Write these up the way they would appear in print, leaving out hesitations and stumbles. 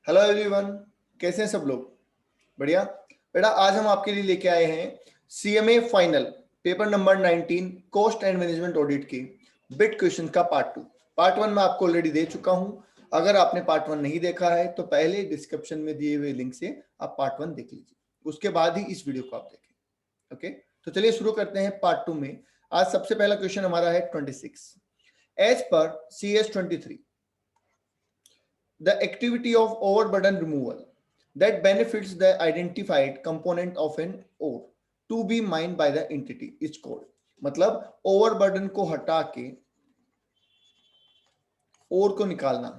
Hello everyone, कैसे हैं सब लोग? बढ़िया। बेटा आज हम आपके लिए लेके आए हैं CMA final paper number 19 cost and management audit की बिट क्वेश्चन का पार्ट 2। पार्ट 1 मैं आपको ऑलरेडी दे चुका हूं। अगर आपने पार्ट 1 नहीं देखा है तो पहले डिस्क्रिप्शन में दिए हुए लिंक से आप पार्ट 1 देख लीजिए, उसके बाद ही इस वीडियो को आप देखें। ओके, तो चलिए शुरू करते हैं पार्ट 2 में। आज सबसे पहला क्वेश्चन हमारा है 26। As per CS23 the activity of overburden removal that benefits the identified component of an ore to be mined by the entity is called। मतलब overburden को हटा के ओर को निकालना,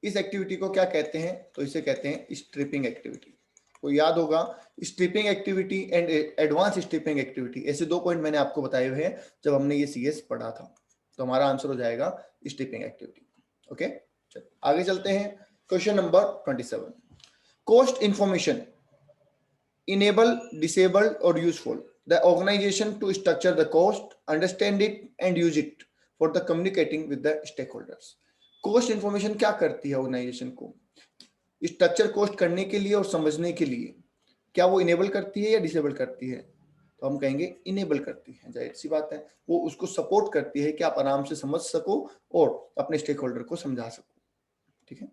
इस एक्टिविटी को क्या कहते हैं? तो इसे कहते हैं स्ट्रिपिंग एक्टिविटी। को याद होगा, stripping activity and advance stripping activity, ऐसे दो पॉइंट मैंने आपको बताए हुए हैं जब हमने ये सीएस पढ़ा था। तो हमारा आंसर हो जाएगा स्ट्रिपिंग एक्टिविटी। ओके, चलिए आगे चलते हैं। Question number 27। Cost information enable, disabled or useful the organization to structure the cost, understand it and use it for the communicating with the stakeholders। Cost information क्या करती है organisation को structure cost करने के लिए और समझने के लिए? क्या वो इनेबल करती है या डिसेबल करती है? तो हम कहेंगे इनेबल करती है। जाहिर सी बात है, वो उसको सपोर्ट करती है कि आप आराम से समझ सको और अपने स्टेक होल्डर को समझा सको। ठीक है,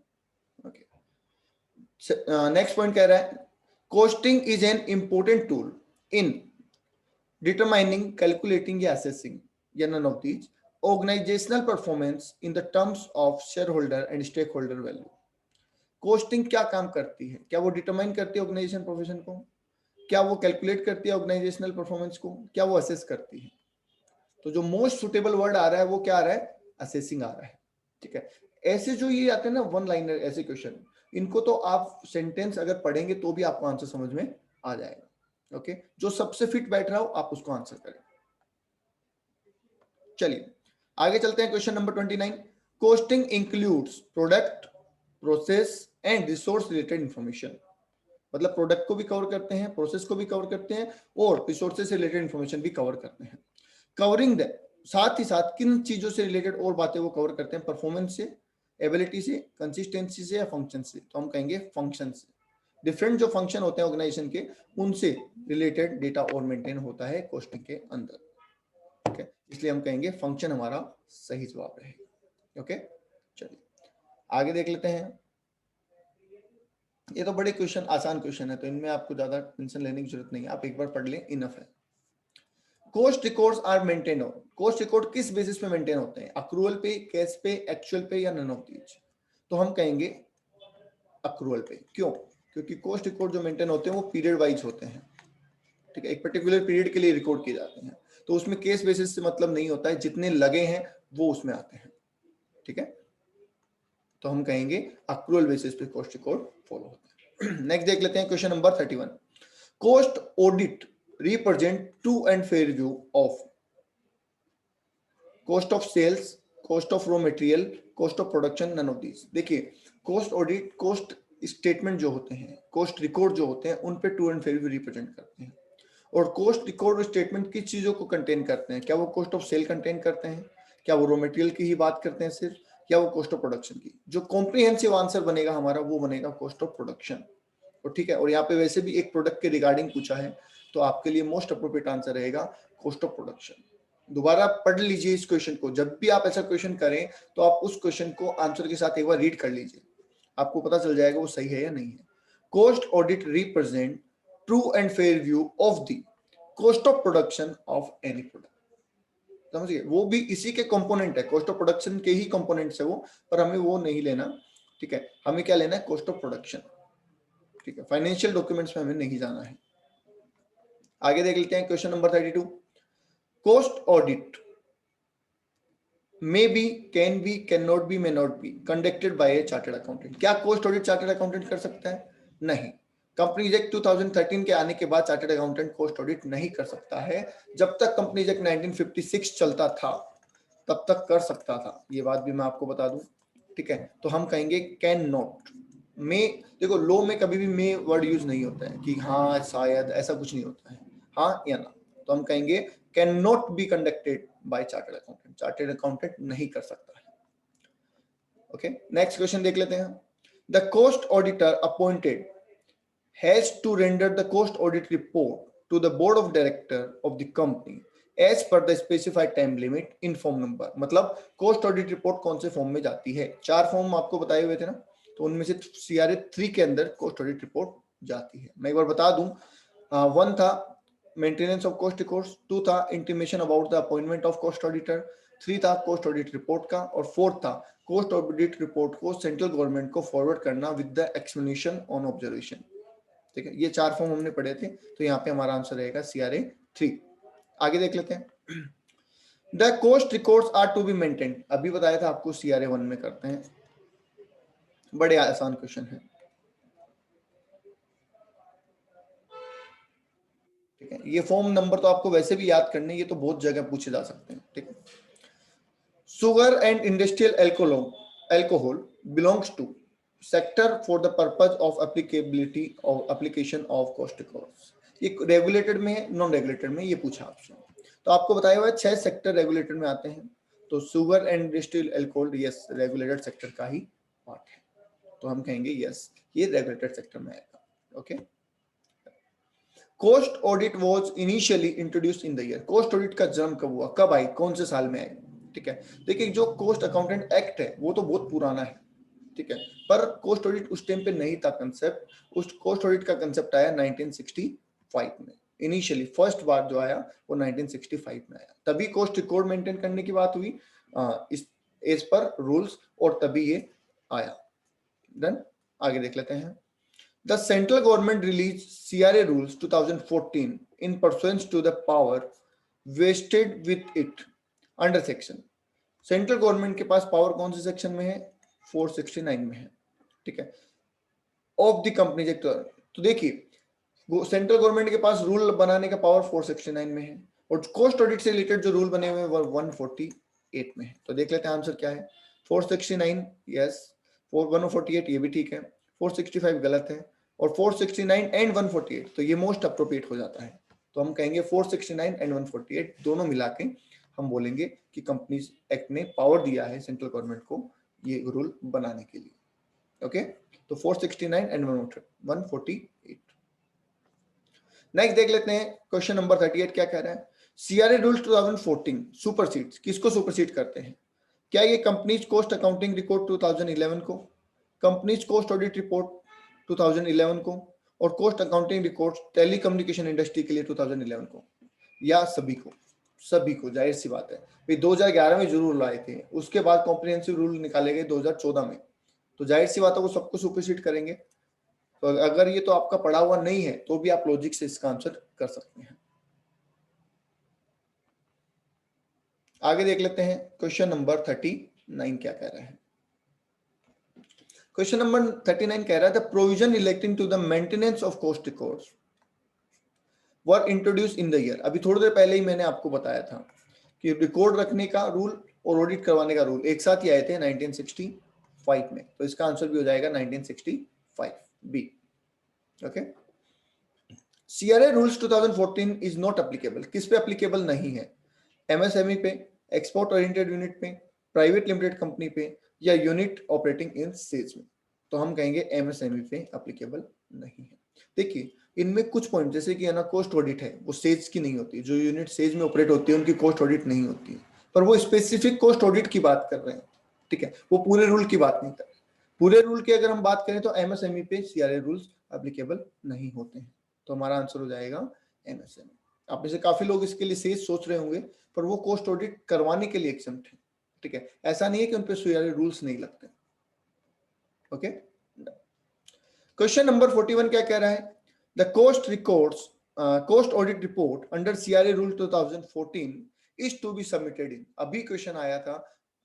ओके। नेक्स्ट पॉइंट कह रहा है costing is an important tool in determining, calculating या assessing या none of these organizational performance in the terms of shareholder and stakeholder value। Costing क्या काम करती है? क्या वो डिटरमाइन करती है ऑर्गेनाइजेशन प्रोफेशन को? क्या वो कैलकुलेट करती है ऑर्गेनाइजेशनल परफॉर्मेंस को? क्या वो असेस करती है? तो जो मोस्ट सुटेबल वर्ड आ रहा है वो क्या आ रहा है? असेसिंग आ रहा है। ठीक है, ऐसे जो ये आते हैं ना वन लाइनर ऐसे क्वेश्चन, इनको तो आप सेंटेंस अगर पढ़ेंगे तो भी आपको आंसर समझ में आ जाएगा। ओके, जो सबसे फिट बैठ रहा हो आप उसको आंसर करें। चलिए आगे चलते हैं। Question number 29। Costing includes product, process and resource related information. मतलब प्रोडक्ट को भी कवर करते हैं, प्रोसेस को भी कवर करते हैं और रिसोर्सेज से रिलेटेड इंफॉर्मेशन भी कवर करते हैं। कवरिंग द, साथ ही साथ किन चीजों से रिलेटेड और बातें वो कवर करते हैं? परफॉर्मेंस से, एबिलिटी से, कंसिस्टेंसी से या फंक्शन से? तो हम कहेंगे फंक्शन से। डिफरेंट जो फंक्शन होते हैं ऑर्गेनाइजेशन के, उनसे रिलेटेड डेटा और मेंटेन होता है कॉस्टिंग के अंदर। ठीक है, इसलिए हम कहेंगे फंक्शन हमारा सही जवाब रहेगा। ओके, चलिए आगे देख लेते हैं। ये तो बड़े क्वेश्चन, आसान क्वेश्चन है, तो इनमें आपको ज्यादा टेंशन लेने की जरूरत नहीं है, आप एक बार पढ़ लें, इनफ है। कॉस्ट रिकॉर्ड्स आर मेंटेन हो, कॉस्ट रिकॉर्ड किस बेसिस पे मेंटेन होते हैं? अक्रूवल पे, कैश पे, एक्चुअल पे या नन ऑफ दीज? तो हम कहेंगे अक्रूवल पे। क्यों? क्योंकि कॉस्ट रिकॉर्ड जो मेंटेन होते हैं वो पीरियड वाइज होते हैं। ठीक है, एक पर्टिकुलर पीरियड के लिए रिकॉर्ड किए जाते हैं, तो उसमें केस बेसिस से मतलब नहीं होता है, जितने लगे हैं वो उसमें आते हैं। ठीक है, तो हम कहेंगे अक्रूवल बेसिस पे कॉस्ट रिकॉर्ड फॉलो होता है। नेक्स्ट देख लेते हैं question number 31। Cost audit represent true and fair view of cost of sales, cost of raw material, cost of production, none of these. देखिए, कॉस्ट ऑडिट कॉस्ट स्टेटमेंट जो होते हैं, cost record जो होते हैं, उन पे true and fair view represent करते हैं। और कॉस्ट रिकॉर्ड स्टेटमेंट किस चीजों को कंटेन करते हैं? क्या वो कॉस्ट ऑफ सेल कंटेन करते हैं? क्या वो रॉ मटेरियल की ही बात करते हैं सिर्फ, या वो कॉस्ट ऑफ प्रोडक्शन की? जो कॉम्प्रिहेंसिव आंसर बनेगा हमारा वो बनेगा कॉस्ट ऑफ प्रोडक्शन। और ठीक है, और यहाँ पे वैसे भी एक प्रोडक्ट के रिगार्डिंग पूछा है, तो आपके लिए मोस्ट अप्रोप्रिएट आंसर रहेगा कॉस्ट ऑफ प्रोडक्शन। दोबारा पढ़ लीजिए इस क्वेश्चन को, जब भी आप ऐसा क्वेश्चन करें तो आप उस क्वेश्चन को आंसर के साथ एक बार रीड कर लीजिए, आपको पता चल जाएगा वो सही है या नहीं है। Cost audit represent true and fair view of the cost of production of any product. समझिए, वो भी इसी के कंपोनेंट है, कॉस्ट ऑफ प्रोडक्शन के ही कंपोनेंट्स है वो, पर हमें वो नहीं लेना। ठीक है, हमें क्या लेना है? Cost of production. ठीक है, फाइनेंशियल डॉक्यूमेंट्स में हमें नहीं जाना है। आगे देख लेते हैं question number 32। Cost audit may be, can be, can not be, may not be conducted by A chartered accountant. क्या कॉस्ट ऑडिट चार्टर्ड अकाउंटेंट कर सकता है? नहीं। कंपनीज एक्ट 2013 के आने के बाद चार्टर्ड अकाउंटेंट कॉस्ट ऑडिट नहीं कर सकता है। जब तक कंपनीज एक्ट 1956 चलता था तब तक कर सकता था, ये बात भी मैं आपको बता दूं। ठीक है, तो हम कहेंगे कैन नॉट। मे, देखो लॉ में कभी भी मे वर्ड यूज नहीं होता है कि हाँ शायद, ऐसा कुछ नहीं होता है, हाँ या ना। तो हम कहेंगे can not be conducted by chartered accountant, chartered accountant नहीं कर सकता है। ओके, नेक्स्ट क्वेश्चन देख लेते हैं। The cost auditor appointed has to render the cost audit report to the board of director of the company as per the specified time limit in form number। मतलब cost audit report कौन से form में जाती है? 4 form आपको बताए हुए थे ना, तो उनमें से CRA 3 के अंदर cost audit report जाती है। मैं एक बार बता दूं, 1 था मेंटेनेंस ऑफ कॉस्ट रिकॉर्ड्स, 2 था intimation about the appointment of cost auditor, 3 था कॉस्ट ऑडिट रिपोर्ट का, और 4 था कॉस्ट ऑडिट रिपोर्ट को सेंट्रल गवर्नमेंट को फॉरवर्ड करना with the explanation on observation. ठीक है, ये 4 फॉर्म हमने पढ़े थे, तो यहाँ पे हमारा आंसर रहेगा CRA 3। आगे देख लेते हैं। The cost records are to be maintained, अभी बताया था आपको CRA 1 में करते हैं, बड़े आसान क्वेश्चन है। ठीक है, ये फॉर्म नंबर तो आपको वैसे भी याद करने, ये तो बहुत जगह पूछे जा सकते हैं। ठीक है, sugar and industrial alcohol belongs to sector for the purpose of applicability of application of cost records. ये रेगुलेटेड में है, नॉन रेगुलेटेड में, ये पूछा आपसे। तो आपको बताया हुआ है 6 सेक्टर रेगुलेटेड में आते हैं, तो sugar and industrial alcohol yes regulated sector का ही पार्ट है, तो हम कहेंगे यस ये रेगुलेटेड सेक्टर में आएगा। Okay, cost audit was initially introduced in the year, cost audit का जन्म कब हुआ, कब आई, कौन से साल में आई? ठीक है, देखिए जो कोस्ट अकाउंटेंट एक्ट है वो तो बहुत पुराना है, ठीक है, पर कोस्ट ऑडिट उस टाइम पे नहीं था कंसेप्ट। उस कोस्ट ऑडिट का कंसेप्ट आया 1965 में, इनिशियली फर्स्ट बार जो आया वो 1965 में आया, तभी कोस्ट रिकॉर्ड मेंटेन करने की बात हुई इस एज पर रूल्स, और तभी ये आया। डन, आगे देख लेते हैं। The central government released CRA rules 2014 in pursuance to the power vested with it under section। Central government के पास पावर कौन से सेक्शन में है? 469 में है। ठीक है, ऑफ द कंपनीज एक्ट। तो देखिए सेंट्रल गवर्नमेंट के पास रूल बनाने का पावर 469 में है, और कोस्ट ऑडिट से रिलेटेड जो रूल बने हुए हैं वो 148 में है। तो देख लेते हैं आंसर क्या है। 469 यस, 148 ये भी ठीक है, 465 गलत है, और 469 एंड 148 तो ये मोस्ट अप्रोप्रिएट हो जाता है। तो हम कहेंगे 469 एंड 148 दोनों मिला के हम बोलेंगे कि कंपनीज एक्ट ने पावर दिया है सेंट्रल गवर्नमेंट को ये रूल बनाने के लिए। ओके, तो 469 एंड 148। नेक्स्ट देख लेते हैं क्वेश्चन नंबर 38 क्या कह रहा है। CRA रूल्स 2014 सुपरसीड्स, किसको सुपरसीड करते हैं? क्या ये कंपनीज कोस्ट अकाउंटिंग रिकॉर्ड 2011 को, कंपनीज कोस्ट ऑडिट रिपोर्ट 2011 को, और cost accounting records telecommunication industry के लिए 2011 को, या सभी को? सभी को, जाहिर सी बात है भाई 2011 में जरूर लाए थे, उसके बाद कॉम्प्रिहेंसिव रूल निकाले गए 2014 में, तो जाहिर सी बात है वो सबको सुपरसीड करेंगे। तो अगर ये तो आपका पढ़ा हुआ नहीं है तो भी आप लॉजिक से इसका आंसर कर सकते हैं। आगे देख लेते हैं क्वेश्चन नंबर 39 क्या कह रहा है। क्वेश्चन नंबर 39 कह रहा है the provision relating to the maintenance of cost records were introduced in the year. अभी थोड़ी देर पहले ही मैंने आपको बताया था कि रिकॉर्ड रखने का रूल और ऑडिट करवाने का रूल एक साथ ही आए थे 1965 में, तो इसका आंसर भी हो जाएगा 1965 B. Okay, CRA rules 2014 is not applicable, किस पे एप्लीकेबल नहीं है? MSME पे, एक्सपोर्ट ओरिएंटेड यूनिट पे, प्राइवेट लिमिटेड कंपनी पे, या यूनिट ऑपरेटिंग इन सेल्स में? तो हम कहेंगे MSME पे एप्लीकेबल नहीं है। देखिए इनमें कुछ पॉइंट जैसे कि है ना कोस्ट ऑडिट है वो सेज की नहीं होती, जो यूनिट सेज में ऑपरेट होती है उनकी कोस्ट ऑडिट नहीं होती है, पर वो स्पेसिफिक कोस्ट ऑडिट की बात कर रहे हैं। ठीक है, वो पूरे रूल की बात नहीं कर रहे। पूरे रूल की अगर हम बात करें तो MSME पे CRA रूल्स एप्लीकेबल नहीं होते हैं, तो हमारा आंसर हो जाएगा MSME। आप में से काफी लोग इसके लिए सेज सोच रहे होंगे, पर वो कोस्ट ऑडिट करवाने के लिए एग्जम्प्ट है। ठीक है, ऐसा नहीं है कि उन पे CRA रूल्स नहीं लगते। ओके, क्वेश्चन नंबर 41 क्या कह रहा है। The cost records cost audit report under CRA rule 2014 is to be submitted in. अभी क्वेश्चन आया था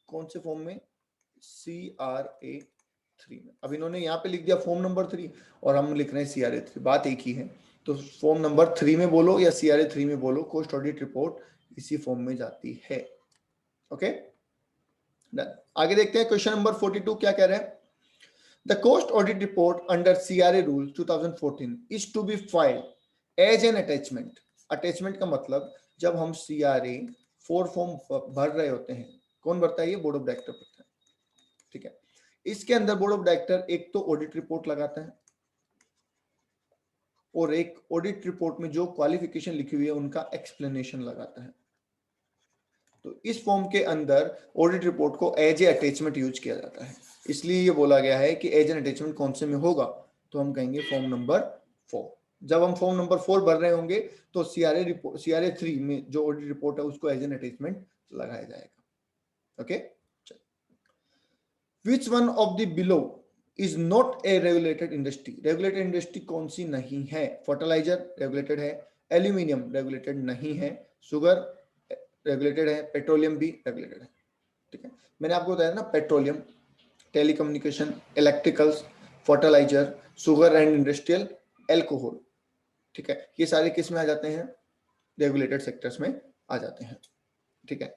कौन से फॉर्म में? CRA 3 में। अब इन्होंने यहाँ पे लिख दिया फॉर्म नंबर 3 और हम लिख रहे हैं CRA 3, बात एक ही है। तो फॉर्म नंबर 3 में बोलो या CRA 3 में बोलो, कोस्ट ऑडिट रिपोर्ट इसी फॉर्म में जाती है। ओके, आगे देखते हैं क्वेश्चन नंबर 42 क्या कह रहे हैं। The cost audit report under CRA rules 2014 is to be filed as an attachment। Attachment का मतलब जब हम CRA 4 फॉर्म भर रहे होते हैं, कौन भरता है? ये बोर्ड ऑफ डायरेक्टर भरता है। ठीक है, इसके अंदर बोर्ड ऑफ डायरेक्टर एक तो ऑडिट रिपोर्ट लगाता है और एक ऑडिट रिपोर्ट में जो क्वालिफिकेशन लिखी हुई है उनका एक्सप्लेनेशन लगाता है। तो इस फॉर्म के अंदर ऑडिट रिपोर्ट को एज ए अटैचमेंट यूज किया जाता है, इसलिए ये बोला गया है कि एज एन अटैचमेंट कौन से में होगा, तो हम कहेंगे फॉर्म नंबर 4। जब हम फॉर्म नंबर 4 भर रहे होंगे तो CRA 3 में जो ऑडिट रिपोर्ट है उसको एज एन अटैचमेंट लगाया जाएगा। Okay, which one of the below is not a regulated industry? Regulated industry कौन सी नहीं है? फर्टिलाइजर रेगुलेटेड है, एल्यूमिनियम रेगुलेटेड नहीं है, शुगर रेगुलेटेड है, पेट्रोलियम भी रेगुलेटेड है। ठीक है, मैंने आपको बताया ना, petroleum, telecommunication, electricals, fertilizer, sugar and industrial, alcohol. ठीक है, ये सारे किस में आ जाते हैं? रेगुलेटेड सेक्टर्स में आ जाते हैं। ठीक है,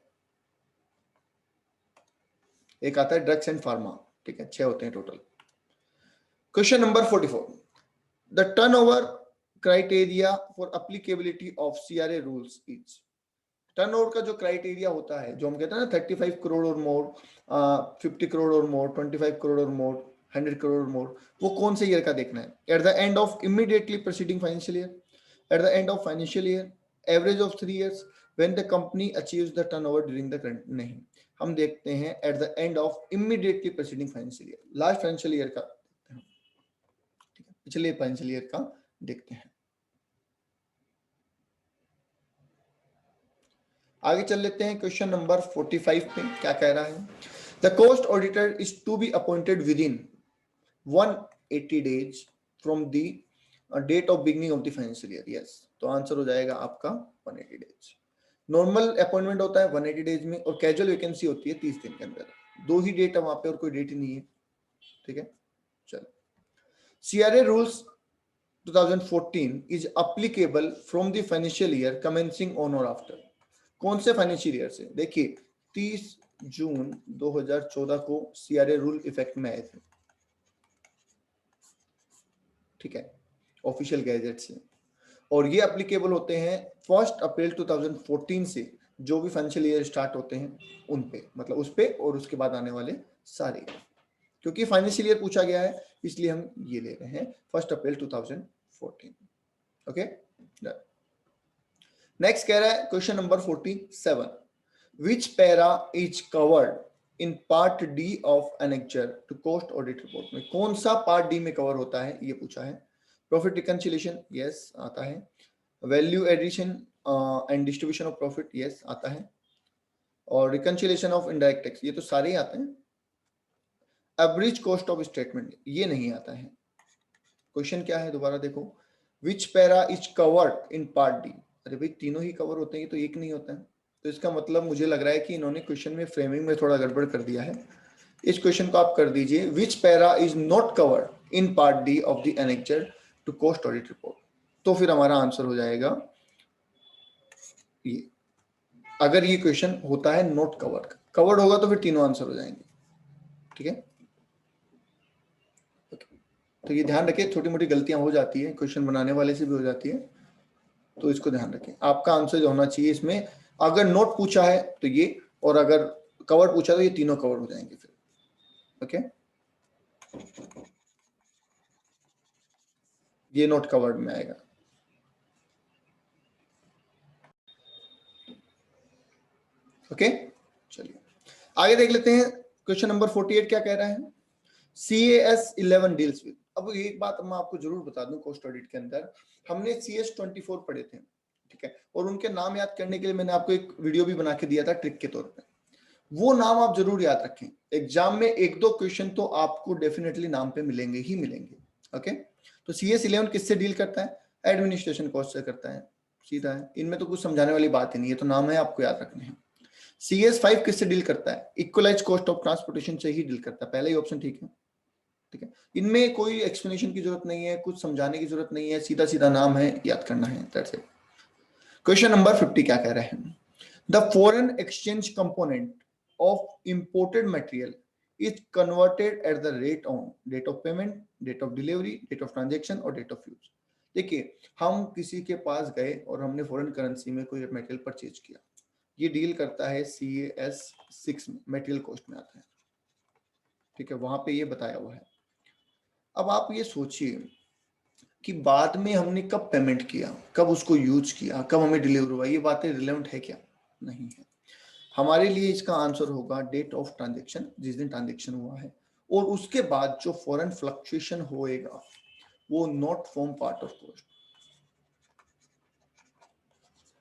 एक आता है ड्रग्स एंड फार्मा। ठीक है, 6 होते हैं total. Question number 44, the turnover criteria for applicability of CRA rules is. Turnover का जो क्राइटेरिया होता है, जो हम कहते हैं ना 35 करोड़ और मोर, 50 करोड़ और मोर, 25 करोड़ और मोर, 100 करोड़ और मोर, वो कौन से ईयर का देखना है? At the end of immediately preceding financial year, at the end of financial year, average of 3 years, when the company achieves the turnover during the current. नहीं, हम देखते हैं at the end of immediately preceding financial year, last financial year का। ठीक है, पिछले financial year का देखते हैं। आगे चल लेते हैं क्वेश्चन नंबर 45 पे क्या कह रहा है? The cost auditor is to be appointed within 180 days from the date of beginning of the financial year. Yes, तो आंसर हो जाएगा आपका 180 days। नॉर्मल अपॉइंटमेंट होता है 180 days में, और कैजुअल वैकेंसी होती है 30 दिन के अंदर। 2 ही डेट है वहां पे और कोई डेट ही नहीं है। ठीक है, चलो। CRA rules 2014 is applicable from the financial year commencing on और आफ्टर। कौन से फाइनेंशियल ईयर से? देखिए 30 जून 2014 को CRA रूल इफेक्ट में आए थे। ठीक है, ऑफिशियल गैजेट से, और ये एप्लीकेबल होते हैं 1 अप्रैल 2014 से, जो भी फाइनेंशियल ईयर स्टार्ट होते हैं उन पे, मतलब उस पे और उसके बाद आने वाले सारे। क्योंकि फाइनेंशियल ईयर पूछा गया है इसलिए हम ये ले रहे हैं 1 अप्रैल 2014। ओके, नेक्स्ट कह रहा है question number 47, which para is covered in part D of annexure to cost audit report. में कौन सा पार्ट डी में कवर होता है ये पूछा है। प्रॉफिट रिकंसिलिएशन, यस आता है। Value addition and distribution of profit, yes आता है। और रिकंसिलिएशन ऑफ इनडायरेक्ट टैक्स, ये तो सारे ही आते हैं। एवरेज कॉस्ट ऑफ स्टेटमेंट, ये नहीं आता है। क्वेश्चन क्या है दोबारा देखो, which para is covered in part D. अरे भाई तीनों ही कवर होते हैं, तो एक नहीं होता है। तो इसका मतलब मुझे लग रहा है कि इन्होंने क्वेश्चन में फ्रेमिंग में थोड़ा गड़बड़ कर दिया है। इस क्वेश्चन को आप कर दीजिए, which para is not covered in part D of the annexure to cost audit report. तो फिर हमारा आंसर हो जाएगा ये। अगर ये क्वेश्चन होता है नॉट कवर्ड, कवर्ड होगा तो फिर तीनों आंसर हो जाएंगे। ठीक है, तो ये ध्यान रखिए, छोटी मोटी गलतियां हो जाती है, क्वेश्चन बनाने वाले से भी हो जाती है, तो इसको ध्यान रखें। आपका आंसर जो होना चाहिए इसमें, अगर नोट पूछा है तो ये, और अगर कवर पूछा तो ये तीनों कवर हो जाएंगे फिर। ओके, ये नोट कवर्ड में आएगा। ओके, चलिए आगे देख लेते हैं। क्वेश्चन नंबर 48 क्या कह रहा है? CAS 11 deals with. अब एक बात मैं आपको जरूर बता दूं, कॉस्ट ऑडिट के अंदर हमने CS 24 पढ़े थे। ठीक है, और उनके नाम याद करने के लिए मैंने आपको एक वीडियो भी बना के दिया था ट्रिक के तौर पे। वो नाम आप जरूर याद रखें, एग्जाम में 1-2 क्वेश्चन तो आपको डेफिनेटली नाम पे मिलेंगे ही मिलेंगे। ओके, तो CS 11 किससे डील करता है? एडमिनिस्ट्रेशन कॉस्ट से करता है, सीधा है, इनमें तो कुछ समझाने वाली बात ही नहीं है, तो नाम है आपको याद रखने हैं। CS 5 किससे डील करता है? इक्वलाइज कॉस्ट ऑफ ट्रांसपोर्टेशन से ही डील करता है, पहला ही ऑप्शन ठीक है। ठीक है, इनमें कोई एक्सप्लेनेशन की जरूरत नहीं है, कुछ समझाने की जरूरत नहीं है, सीधा सीधा नाम है, याद करना है, दैट्स इट। क्वेश्चन नंबर 50 क्या कह रहे हैं? The foreign exchange component of imported material is converted at the rate on date of payment, date of delivery, date of transaction और डेट ऑफ यूज। देखिए, हम किसी के पास गए और हमने फॉरेन करेंसी में कोई मटेरियल परचेज किया, ये डील करता है CAS 6 में, मटेरियल कॉस्ट में आता है। ठीक है, वहां पे ये बताया हुआ है। अब आप ये सोचिए कि बाद में हमने कब पेमेंट किया, कब उसको यूज किया, कब हमें डिलीवर हुआ, ये बातें रिलेवेंट है क्या? नहीं है। हमारे लिए इसका आंसर होगा डेट ऑफ ट्रांजेक्शन, जिस दिन ट्रांजेक्शन हुआ है, और उसके बाद जो फॉरेन फ्लक्चुएशन होएगा वो not form part of cost.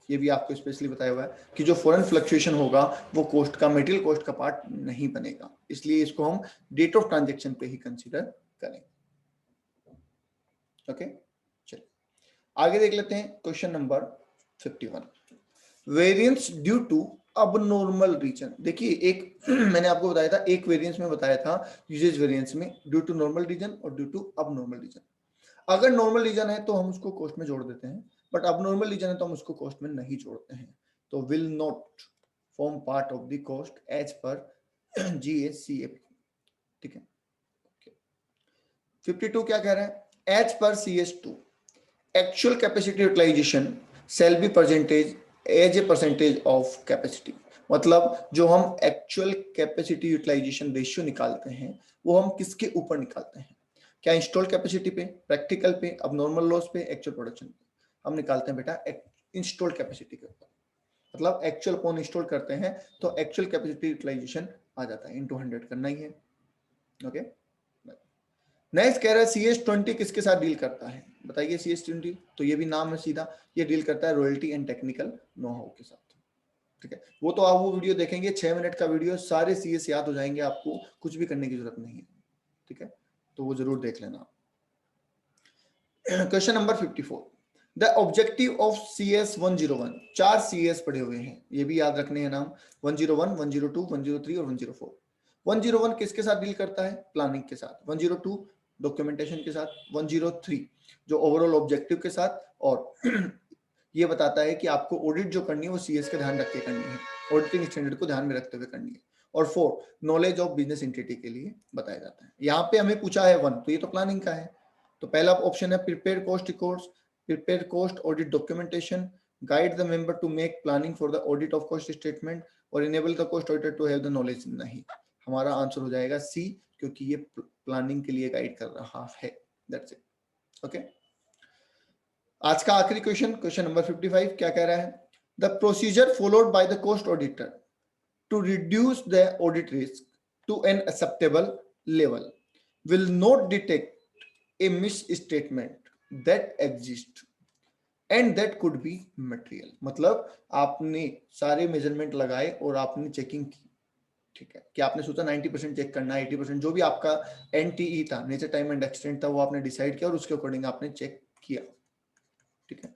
ये भी आपको स्पेशली बताया हुआ है कि जो फॉरेन फ्लक्चुएशन होगा वो कॉस्ट का, मटेरियल कॉस्ट का पार्ट नहीं बनेगा, इसलिए इसको हम डेट ऑफ ट्रांजेक्शन पे ही कंसीडर करेंगे। ओके, चलिए आगे देख लेते हैं question number 51, variance due to abnormal reason. देखिए एक मैंने आपको बताया था, एक वेरिएंस में बताया था यूजेज वेरिएंस में ड्यू टू नॉर्मल रीजन और ड्यू टू अबनॉर्मल रीजन। अगर नॉर्मल रीजन है तो हम उसको कॉस्ट में जोड़ देते हैं, बट अबनॉर्मल रीजन है तो हम उसको कॉस्ट में नहीं जोड़ते हैं, तो will not form part of the cost as per GACAP। ठीक है, 52 क्या कह रहा है, as per CS2 actual capacity utilization shall be percentage as a percentage of capacity. मतलब जो हम एक्चुअल कैपेसिटी यूटिलाइजेशन रेशियो निकालते हैं वो हम किसके ऊपर निकालते हैं? क्या इंस्टॉल कैपेसिटी पे, प्रैक्टिकल पे, अब नॉर्मल लॉस पे, एक्चुअल प्रोडक्शन पे? हम निकालते हैं बेटा इंस्टॉल कैपेसिटी के ऊपर। मतलब एक्चुअल कौन इंस्टॉल करते हैं तो एक्चुअल कैपेसिटी यूटिलाइजेशन आ जाता है, इनटू 100 करना ही है। ओके, नेक्स्ट कह रहा है CS20 किसके साथ डील करता है? बताइए CS20, तो ये भी नाम है सीधा, ये डील करता है royalty and technical know how के साथ। ठीक है, वो तो आप वो वीडियो देखेंगे 6 मिनट का वीडियो, सारे CS याद हो जाएंगे, आपको कुछ भी करने की जरूरत नहीं है। ठीक है, तो वो जरूर देख लेना। Question number 54, the objective of CS101, 4 CS पढ़े हुए हैं, ये भी याद रखने हैं नाम, 101, 102, 103 और 104। 101 किसके साथ डील करता है? प्लानिंग के साथ। 102 डॉक्यूमेंटेशन के साथ। 103 जो ओवरऑल ऑब्जेक्टिव के साथ, और ये बताता है कि आपको ऑडिट जो करनी है वो CS का ध्यान रख के करनी है, ऑडिटिंग स्टैंडर्ड को ध्यान में रखते हुए करनी है। और 4 नॉलेज ऑफ बिजनेस एंटिटी के लिए बताया जाता है। यहाँ पे हमें पूछा है 1, तो ये तो प्लानिंग का है, तो पहला ऑप्शन है prepare cost records, prepare cost audit documentation, guide the member to make planning for the audit of cost statement, और enable the cost auditor to have the knowledge. नहीं, हमारा आंसर हो जाएगा C, क्योंकि ये प्लानिंग के लिए गाइड कर रहा है। That's it. ओके, आज का आखिरी क्वेश्चन, क्वेश्चन नंबर 55 क्या कह रहा है, the procedure followed by the cost auditor to reduce the audit risk to an acceptable level will not detect a misstatement that exists and that could be material। मतलब आपने सारे measurement लगाए और आपने चेकिंग की, ठीक है, कि आपने सोचा 90% चेक करना है, 80% जो भी आपका NTE था, नेचर टाइम एंड एक्सटेंट था, वो आपने डिसाइड किया और उसके अकॉर्डिंग आपने चेक किया। ठीक है,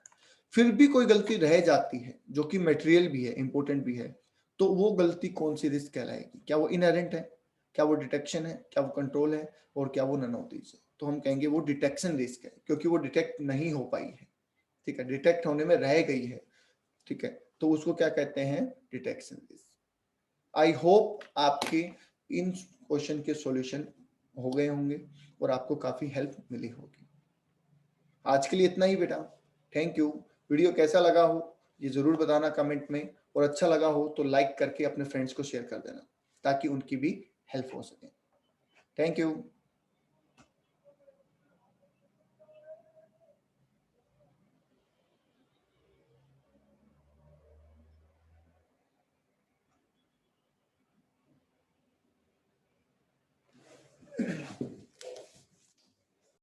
फिर भी कोई गलती रह जाती है जो कि मटेरियल भी है, इंपॉर्टेंट भी है, तो वो गलती कौन सी रिस्क कहलाएगी? क्या वो इनहेरेंट है, क्या वो डिटेक्शन है, क्या वो कंट्रोल है, और क्या वो नन ऑफ दीज है? तो हम कहेंगे वो डिटेक्शन रिस्क है, क्योंकि वो डिटेक्ट नहीं हो पाई है। ठीक है, डिटेक्ट होने में रह गई है। ठीक है, तो उसको क्या कहते हैं? Detection risk. आई होप आपके इन क्वेश्चन के सॉल्यूशन हो गए होंगे और आपको काफी हेल्प मिली होगी। आज के लिए इतना ही बेटा, थैंक यू। वीडियो कैसा लगा हो ये जरूर बताना कमेंट में, और अच्छा लगा हो तो लाइक करके अपने फ्रेंड्स को शेयर कर देना ताकि उनकी भी हेल्प हो सके। Thank you.